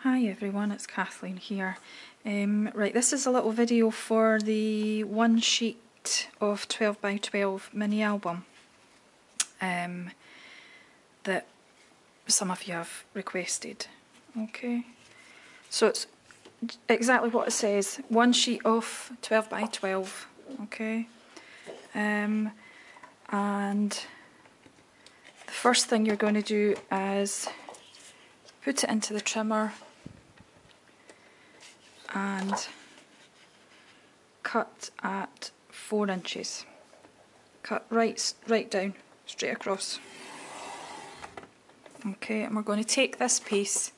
Hi everyone, it's Kathleen here. Right, this is a little video for the one sheet of 12 by 12 mini album that some of you have requested. Okay, so it's exactly what it says, one sheet of 12 by 12. Okay, and the first thing you're going to do is put it into the trimmer and cut at 4 inches. Cut right down, straight across. Okay, and we're going to take this piece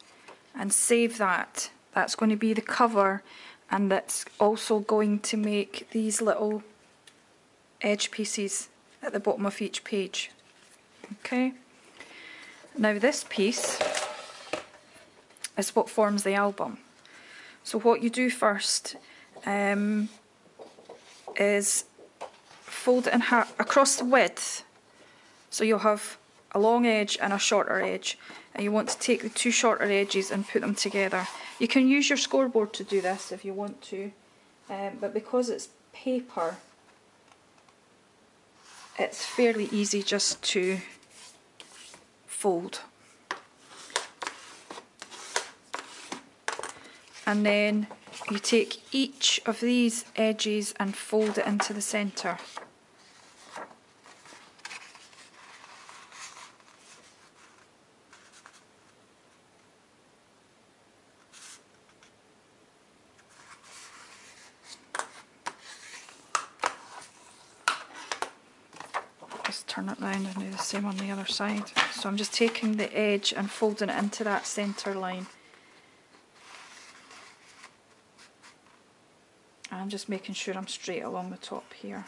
and save that. That's going to be the cover, and that's also going to make these little edge pieces at the bottom of each page. Okay, now this piece is what forms the album. So what you do first is fold it in half across the width, so you'll have a long edge and a shorter edge, and you want to take the two shorter edges and put them together. You can use your scoreboard to do this if you want to, but because it's paper, it's fairly easy just to fold. And then you take each of these edges and fold it into the centre. Just turn it round and do the same on the other side. So I'm just taking the edge and folding it into that centre line. I'm just making sure I'm straight along the top here.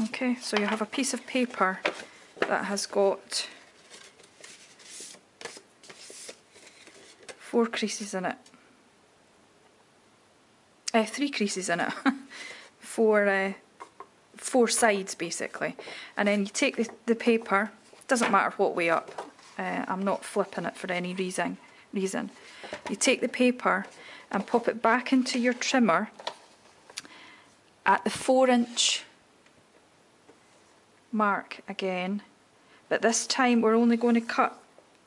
Okay, so you have a piece of paper that has got 4 creases in it. 3 creases in it. four sides basically. And then you take the paper, doesn't matter what way up, I'm not flipping it for any reason. You take the paper and pop it back into your trimmer at the 4-inch mark again, but this time we're only going to cut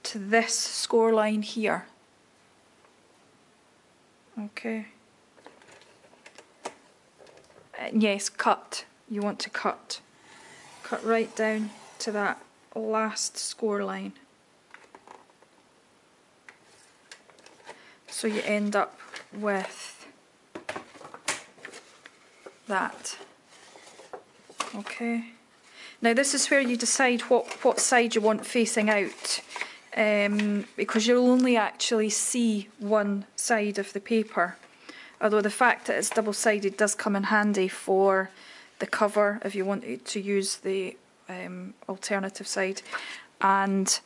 to this score line here. Okay. Yes, cut. You want to cut. Cut right down to that last score line. So you end up with that. Okay. Now this is where you decide what side you want facing out, because you'll only actually see one side of the paper. Although the fact that it's double-sided does come in handy for the cover if you wanted to use the alternative side. And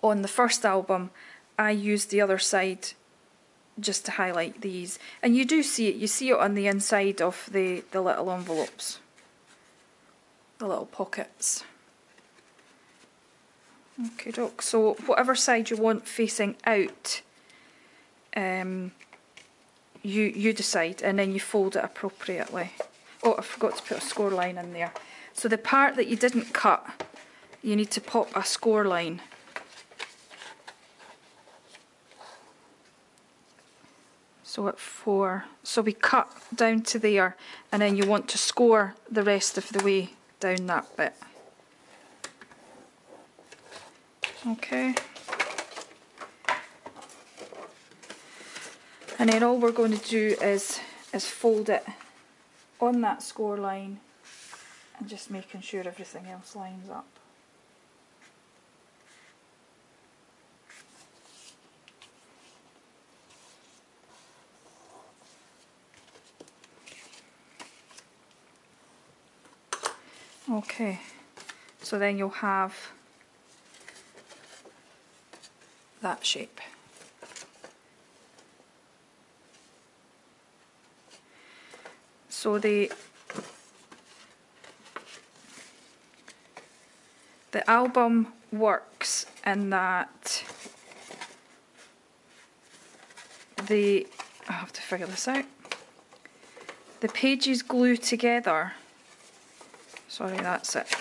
on the first album, I used the other side just to highlight these. And you do see it. You see it on the inside of the little envelopes, the little pockets. Okay, doc. So whatever side you want facing out, you decide, and then you fold it appropriately. Oh, I forgot to put a score line in there. So the part that you didn't cut, you need to pop a score line. So at 4, so we cut down to there, and then you want to score the rest of the way down that bit. Okay. And then all we're going to do is fold it on that score line, and just making sure everything else lines up. Okay, so then you'll have that shape. So the The album works in that I have to figure this out. The pages glue together. Sorry, that's it.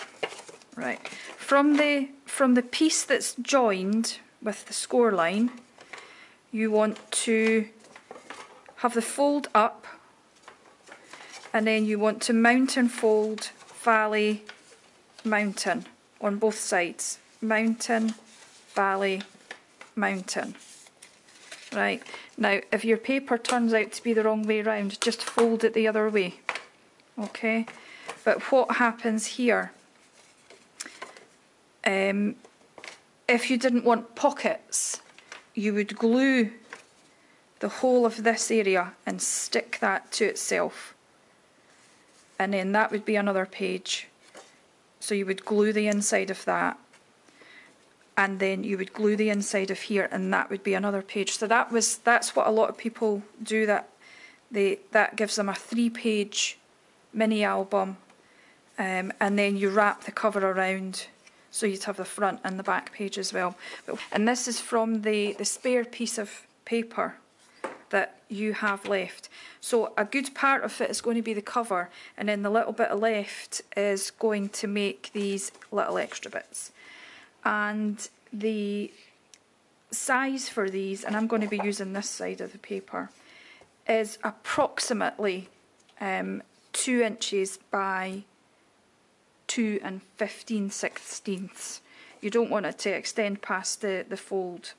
Right. From the piece that's joined with the score line, you want to have the fold up, and then you want to mountain fold, valley, mountain on both sides. Mountain, valley, mountain. Right. Now, if your paper turns out to be the wrong way round, just fold it the other way. Okay? But what happens here, if you didn't want pockets, you would glue the whole of this area and stick that to itself. And then that would be another page. So you would glue the inside of that. And then you would glue the inside of here, and that would be another page. So that's what a lot of people do. That gives them a 3-page mini album, and then you wrap the cover around, so you'd have the front and the back page as well. And this is from the spare piece of paper that you have left. So a good part of it is going to be the cover, and then the little bit left is going to make these little extra bits. And the size for these, and I'm going to be using this side of the paper, is approximately 2 inches by 2 15/16. You don't want it to extend past the fold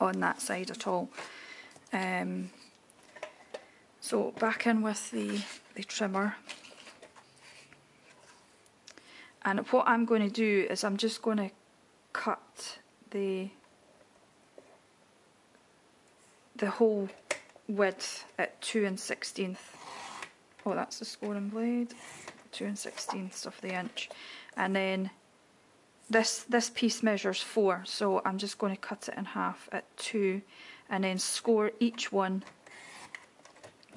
on that side at all. So back in with the trimmer. And what I'm going to do is I'm just going to cut the whole width at 2 1/16. Oh, that's the scoring blade. 2 1/16 of the inch. And then this piece measures 4, so I'm just going to cut it in half at 2 and then score each one.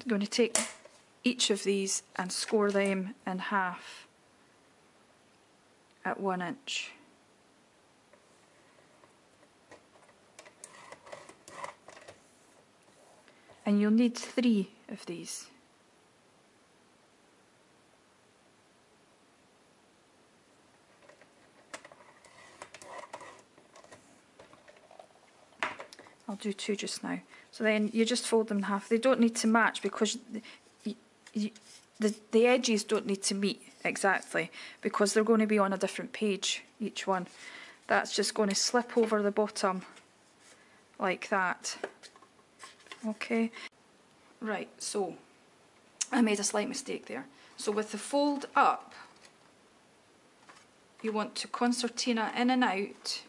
I'm going to take each of these and score them in half at 1 inch. And you'll need 3 of these. I'll do 2 just now. So then you just fold them in half. They don't need to match because the edges don't need to meet exactly, because they're going to be on a different page, each one. That's just going to slip over the bottom like that. Okay. Right, so I made a slight mistake there. So with the fold up, you want to concertina in and out.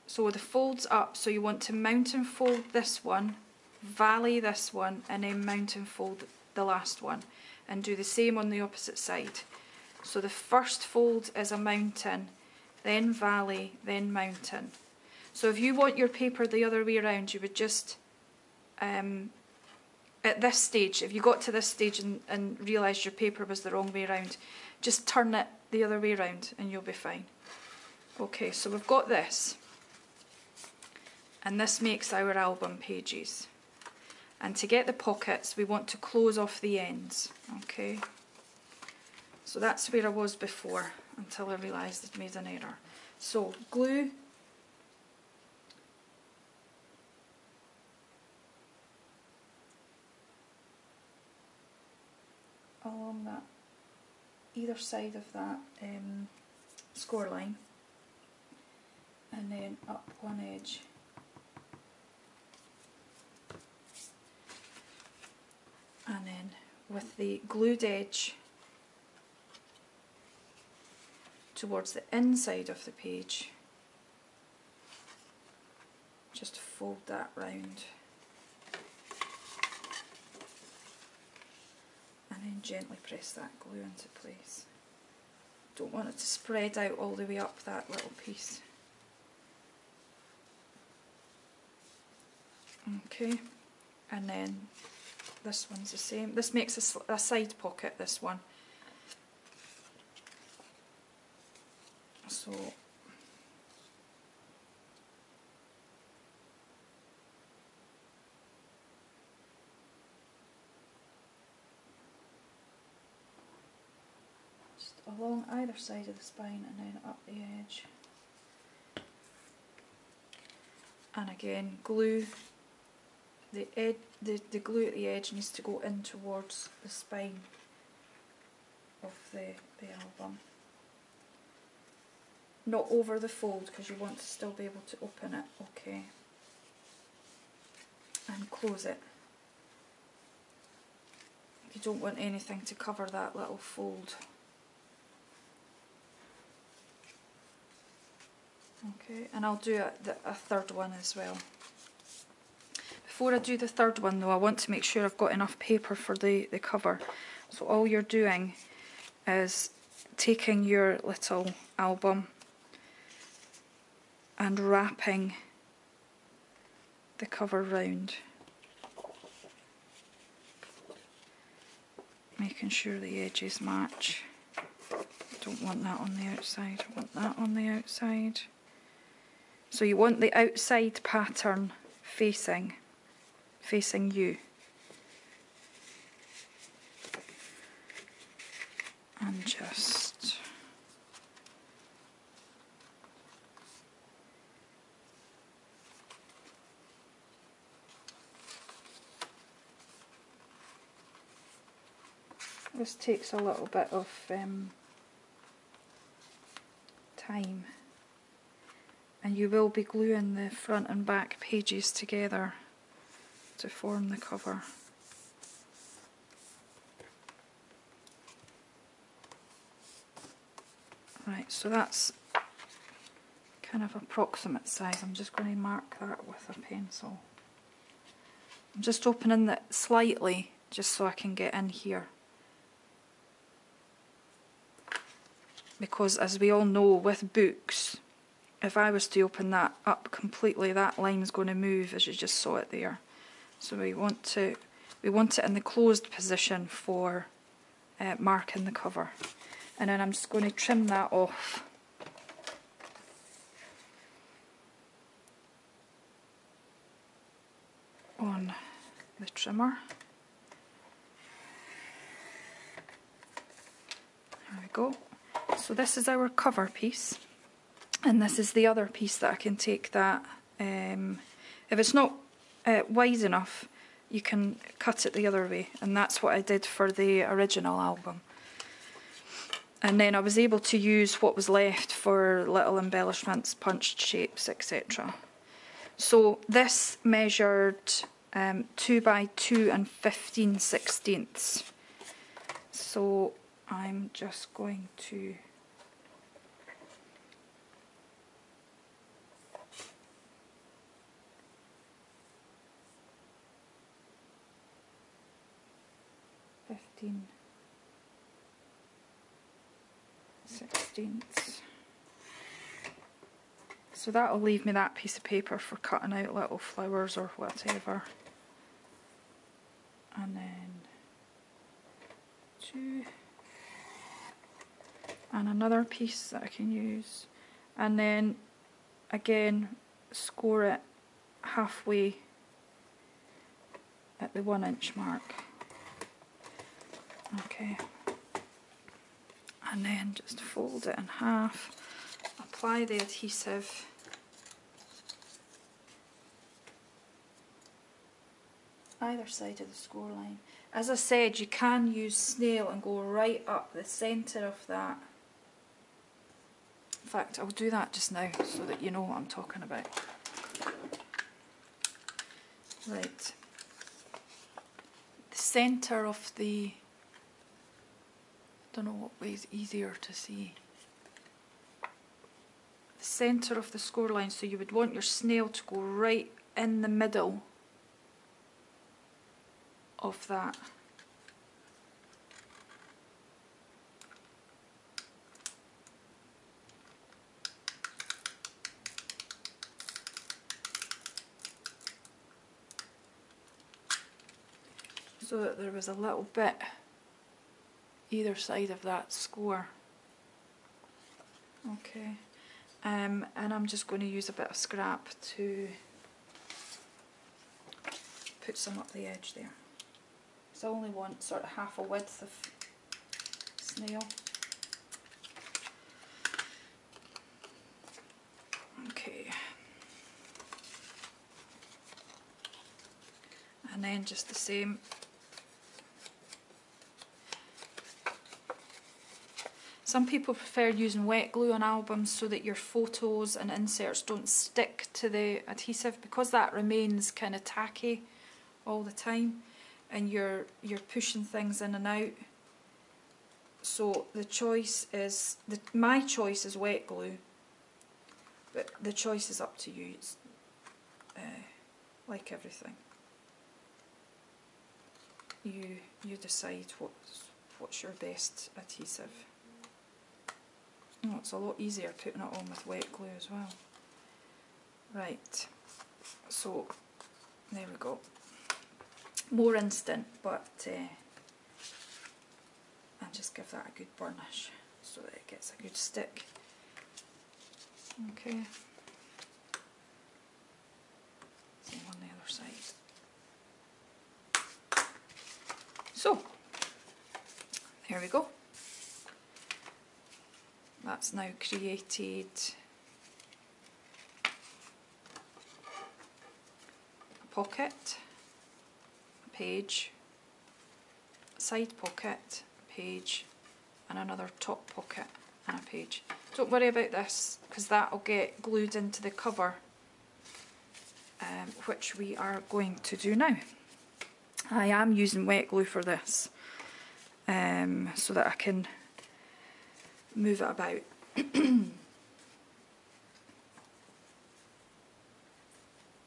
So the fold's up, so you want to mountain fold this one, valley this one, and then mountain fold the last one. And do the same on the opposite side. So the first fold is a mountain, then valley, then mountain. So if you want your paper the other way around, you would just, at this stage, if you got to this stage and realised your paper was the wrong way around, just turn it the other way around and you'll be fine. Okay, so we've got this. And this makes our album pages. And to get the pockets, we want to close off the ends, okay? So that's where I was before, until I realised I'd made an error. So, glue along that, either side of that score line, and then up one edge. And then with the glued edge towards the inside of the page, just fold that round and then gently press that glue into place. Don't want it to spread out all the way up that little piece. Okay, and then this one's the same. This makes a side pocket, this one. So just along either side of the spine and then up the edge. And again, glue. The glue at the edge needs to go in towards the spine of the album. Not over the fold, because you want to still be able to open it, okay. And close it. You don't want anything to cover that little fold. Okay, and I'll do a third one as well. Before I do the third one though, I want to make sure I've got enough paper for the cover. So all you're doing is taking your little album and wrapping the cover round. Making sure the edges match. Don't want that on the outside, I want that on the outside. So you want the outside pattern facing you. And just this takes a little bit of time, and you will be gluing the front and back pages together to form the cover. Right, so that's kind of approximate size. I'm just going to mark that with a pencil. I'm just opening it slightly just so I can get in here. Because as we all know with books, if I was to open that up completely, that line's going to move as you just saw it there. So we want it in the closed position for marking the cover. And then I'm just going to trim that off. On the trimmer. There we go. So this is our cover piece, and this is the other piece that I can take that, if it's not wide enough, you can cut it the other way, and that's what I did for the original album. And then I was able to use what was left for little embellishments, punched shapes, etc. So this measured 2 by 2 and 15/16. So I'm just going to (16/16). So that'll leave me that piece of paper for cutting out little flowers or whatever. And then 2. And another piece that I can use. And then again score it halfway at the 1 inch mark. Okay. And then just fold it in half, apply the adhesive, either side of the score line. As I said, you can use snail and go right up the centre of that. In fact, I'll do that just now so that you know what I'm talking about. Right. The centre of the, I don't know what way is easier to see. The centre of the score line, so you would want your snail to go right in the middle of that. So that there was a little bit either side of that score. Okay, and I'm just going to use a bit of scrap to put some up the edge there. So I only want sort of half a width of snail. Okay. And then just the same. Some people prefer using wet glue on albums so that your photos and inserts don't stick to the adhesive, because that remains kind of tacky all the time and you're pushing things in and out. So the choice is, my choice is wet glue, but the choice is up to you. It's like everything. You decide what's your best adhesive. Oh, it's a lot easier putting it on with wet glue as well. Right, so there we go. More instant, but and just give that a good burnish so that it gets a good stick. Okay. Same on the other side. So, there we go. That's now created a pocket, a page, a side pocket, a page, and another top pocket and a page. Don't worry about this, because that will get glued into the cover, which we are going to do now. I am using wet glue for this, so that I can move it about.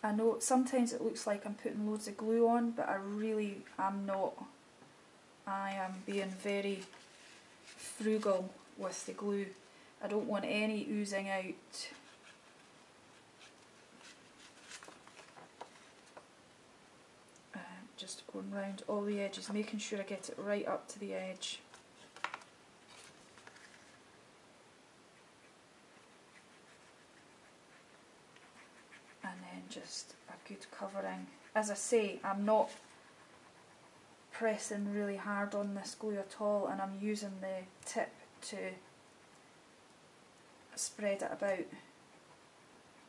I know sometimes it looks like I'm putting loads of glue on, but I really am not. I am being very frugal with the glue. I don't want any oozing out. Just going round all the edges, making sure I get it right up to the edge. And then just a good covering. As I say, I'm not pressing really hard on this glue at all, and I'm using the tip to spread it about.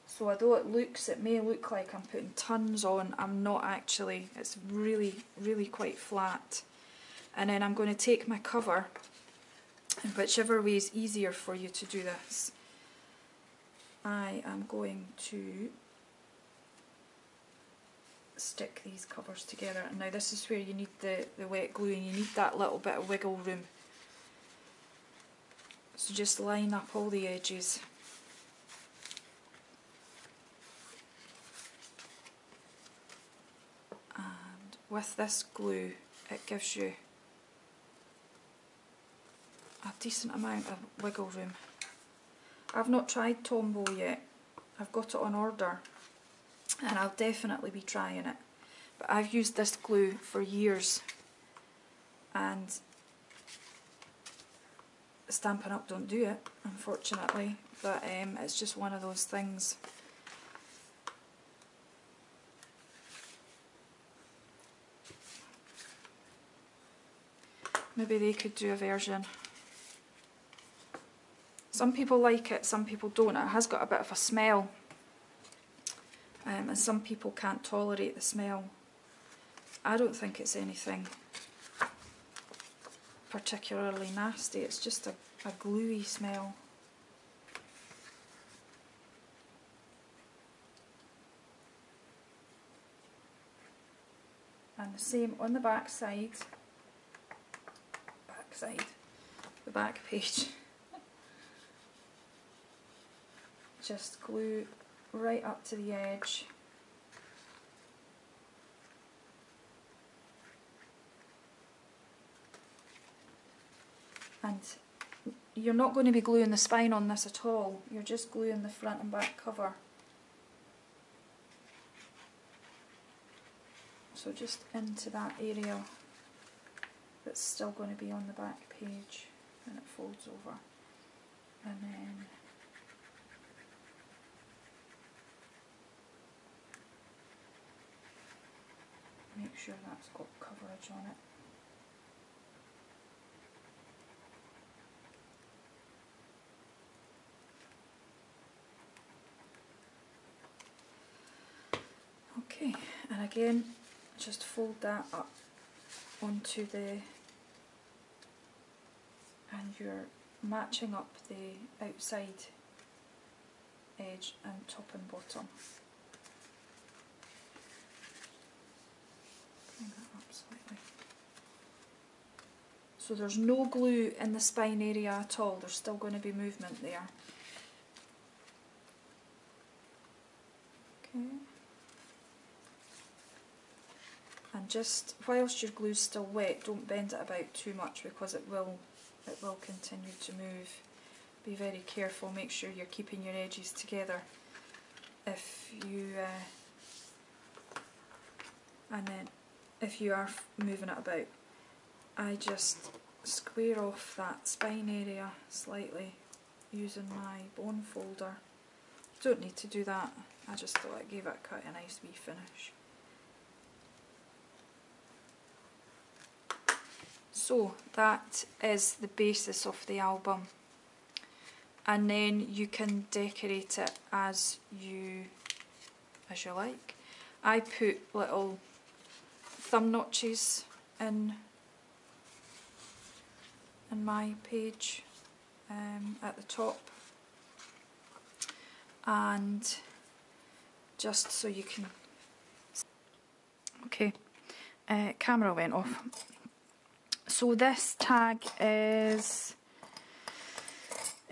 So although it may look like I'm putting tons on, I'm not actually. It's really, really quite flat. And then I'm going to take my cover, and whichever way is easier for you to do this, I am going to stick these covers together. And now this is where you need the wet glue, and you need that little bit of wiggle room. So just line up all the edges. And with this glue, it gives you a decent amount of wiggle room. I've not tried Tombow yet. I've got it on order, and I'll definitely be trying it. But I've used this glue for years, and Stampin' Up don't do it, unfortunately, but it's just one of those things. Maybe they could do a version. Some people like it, some people don't. It has got a bit of a smell, and some people can't tolerate the smell. I don't think it's anything particularly nasty, it's just a gluey smell. And the same on the back side, the back page. Just glue right up to the edge. And you're not going to be gluing the spine on this at all, you're just gluing the front and back cover. So just into that area that's still going to be on the back page, and it folds over. And then sure that's got coverage on it. Okay, and again, just fold that up onto the, and you're matching up the outside edge and top and bottom. Bring that up slightly. So there's no glue in the spine area at all, there's still going to be movement there. Okay. And just whilst your glue's still wet, don't bend it about too much because it will continue to move. Be very careful, make sure you're keeping your edges together. If you and then if you are moving it about, I just square off that spine area slightly using my bone folder. Don't need to do that, I just thought it gave it quite a nice wee finish. So that is the basis of the album, and then you can decorate it as you like. I put little thumb notches in my page at the top, and just so you can. Okay, camera went off. So this tag is,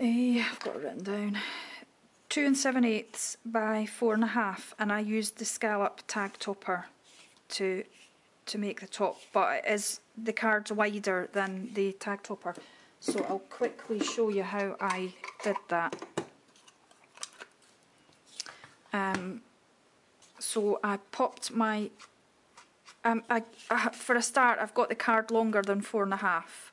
I've got it written down, 2 7/8 by 4.5, and I used the scallop tag topper to make the top, but it is, the card's wider than the tag topper, so I'll quickly show you how I did that. So I popped my for a start, I've got the card longer than 4.5,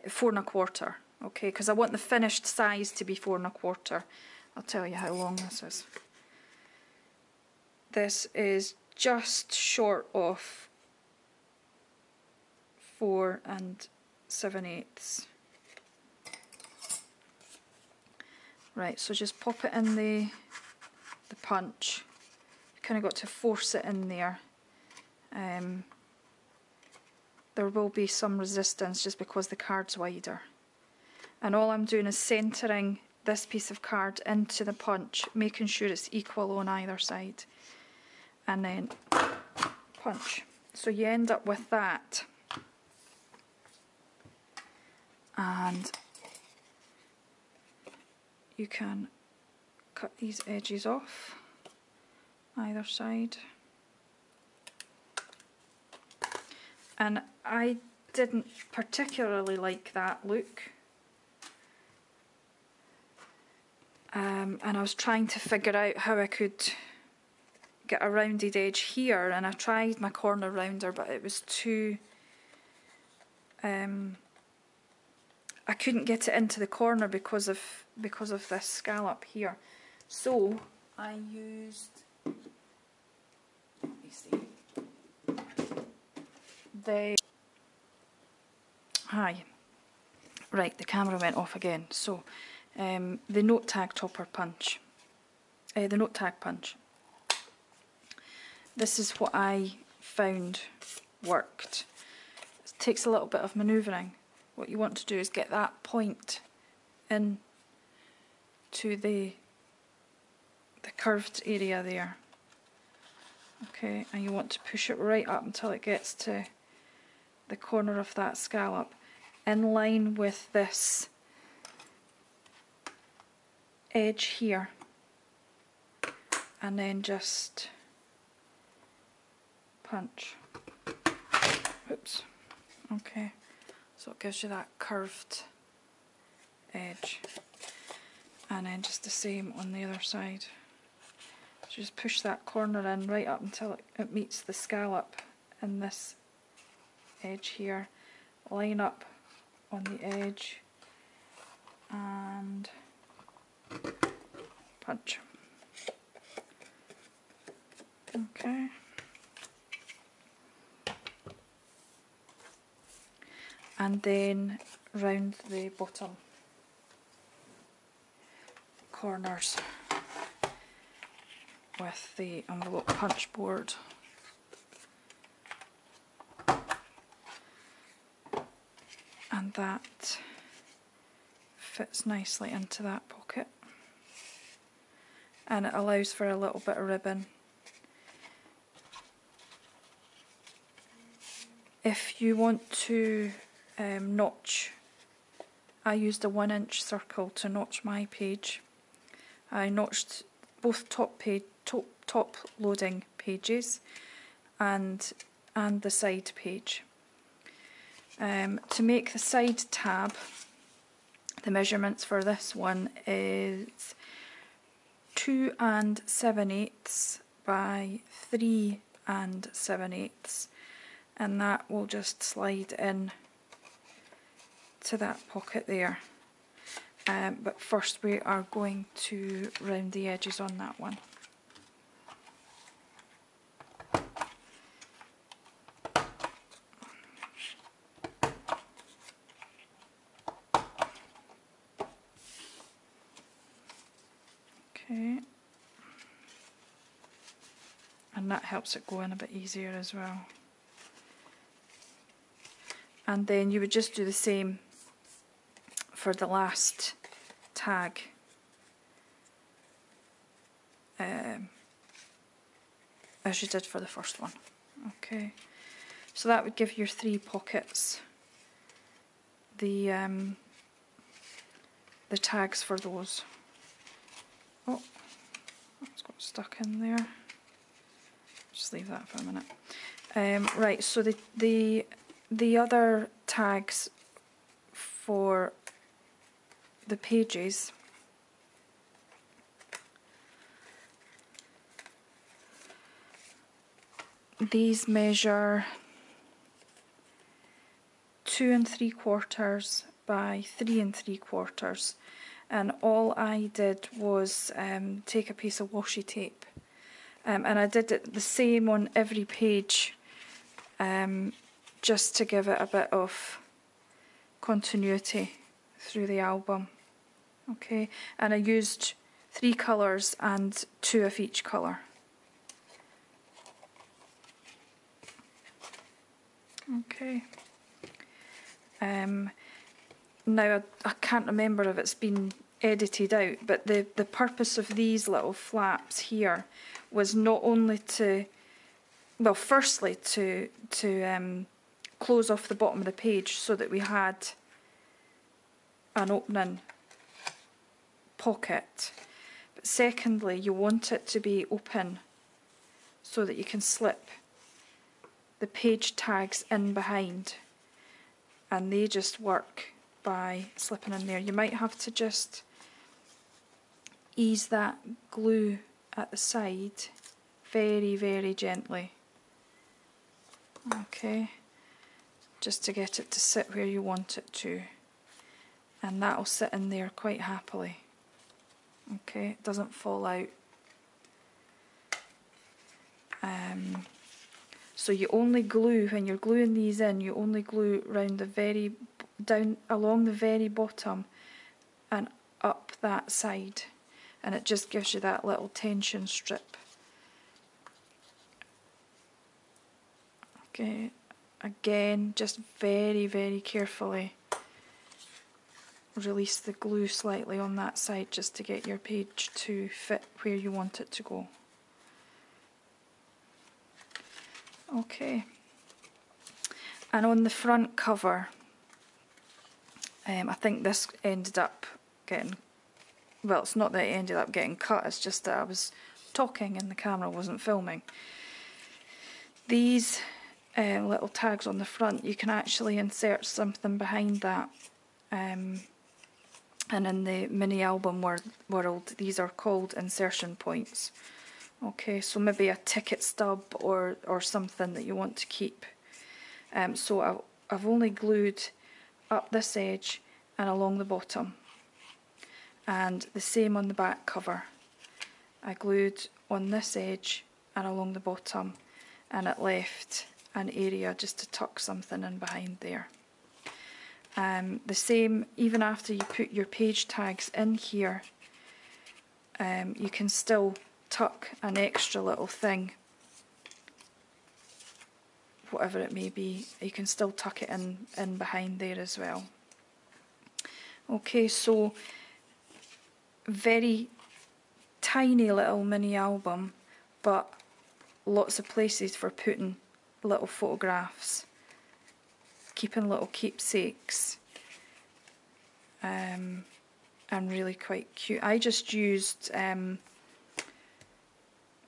4.25, okay, because I want the finished size to be 4.25. I'll tell you how long this is. This is just short of 4 7/8. Right, so just pop it in the punch. You kind of got to force it in there. There will be some resistance just because the card's wider. And all I'm doing is centering this piece of card into the punch, making sure it's equal on either side. And then punch. So you end up with that. And you can cut these edges off either side. And I didn't particularly like that look. And I was trying to figure out how I could get a rounded edge here, and I tried my corner rounder, but it was too... I couldn't get it into the corner because of this scallop here. So I used... Let me see. Right, the camera went off again. So the note tag topper punch, the note tag punch. This is what I found worked. It takes a little bit of manoeuvring. What you want to do is get that point in to the curved area there. Okay, and you want to push it right up until it gets to the corner of that scallop, in line with this edge here, and then just punch. Oops. Okay, so it gives you that curved edge, and then just the same on the other side. So just push that corner in right up until it meets the scallop in this edge here, line up on the edge and punch. Okay. and then round the bottom corners with the envelope punch board. And that fits nicely into that pocket, and it allows for a little bit of ribbon. If you want to notch, I used a 1-inch circle to notch my page. I notched both top loading pages and the side page. To make the side tab, the measurements for this one is 2 7/8 by 3 7/8, and that will just slide in to that pocket there. But first we are going to round the edges on that one. Okay, and that helps it go in a bit easier as well. And then you would just do the same for the last tag. As you did for the first one. Okay, so that would give your 3 pockets the tags for those. Oh, that's got stuck in there. Just leave that for a minute. Right, so the other tags for the pages, these measure 2 3/4 by 3 3/4, and all I did was take a piece of washi tape, and I did it the same on every page, just to give it a bit of continuity through the album. Okay, and I used 3 colours and 2 of each colour. Okay. Now I can't remember if it's been edited out, but the purpose of these little flaps here was not only to, well, firstly to close off the bottom of the page so that we had an opening pocket, but secondly you want it to be open so that you can slip the page tags in behind, and they just work by slipping in there. You might have to just ease that glue at the side very, very gently. Okay, just to get it to sit where you want it to, and that'll sit in there quite happily. Okay, it doesn't fall out. So you only glue, when you're gluing these in, you only glue round the very, down along the very bottom and up that side, and it just gives you that little tension strip. Okay, again, just very, very carefully release the glue slightly on that side just to get your page to fit where you want it to go. Okay, and on the front cover, I think this ended up getting, well, it's not that it ended up getting cut, it's just that I was talking and the camera wasn't filming. These little tags on the front, you can actually insert something behind that, and in the mini album world, these are called insertion points. Okay, so maybe a ticket stub or something that you want to keep. So I've only glued up this edge and along the bottom, and the same on the back cover. I glued on this edge and along the bottom, and it left an area just to tuck something in behind there. The same, even after you put your page tags in here, you can still tuck an extra little thing, whatever it may be, you can still tuck it in behind there as well. Okay, so very tiny little mini album, but lots of places for putting little photographs, keeping little keepsakes, and really quite cute. I just used a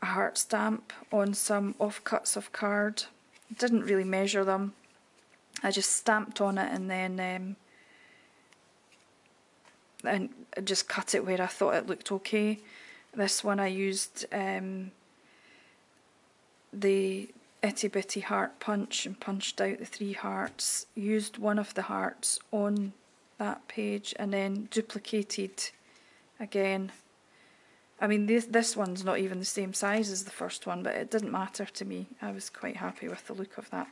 heart stamp on some offcuts of card. Didn't really measure them, I just stamped on it and then and just cut it where I thought it looked okay. This one I used the itty bitty heart punch and punched out the 3 hearts, used one of the hearts on that page and then duplicated again. I mean, this one's not even the same size as the first one, but it didn't matter to me. I was quite happy with the look of that.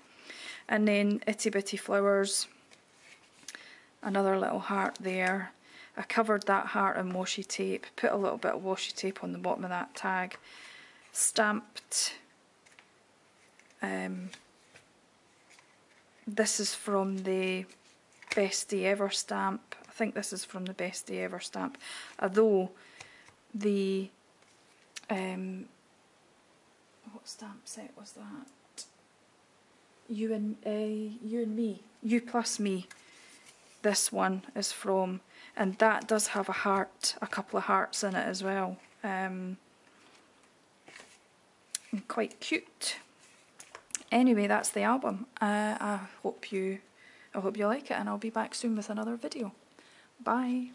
And then itty bitty flowers, another little heart there. I covered that heart in washi tape, put a little bit of washi tape on the bottom of that tag, stamped. This is from the Best Day Ever stamp. I think this is from the Best Day Ever stamp, although the what stamp set was that? You and Me, You Plus Me. This one is from, and that does have a heart, a couple of hearts in it as well. Quite cute. Anyway, that's the album. I hope you like it, and I'll be back soon with another video. Bye.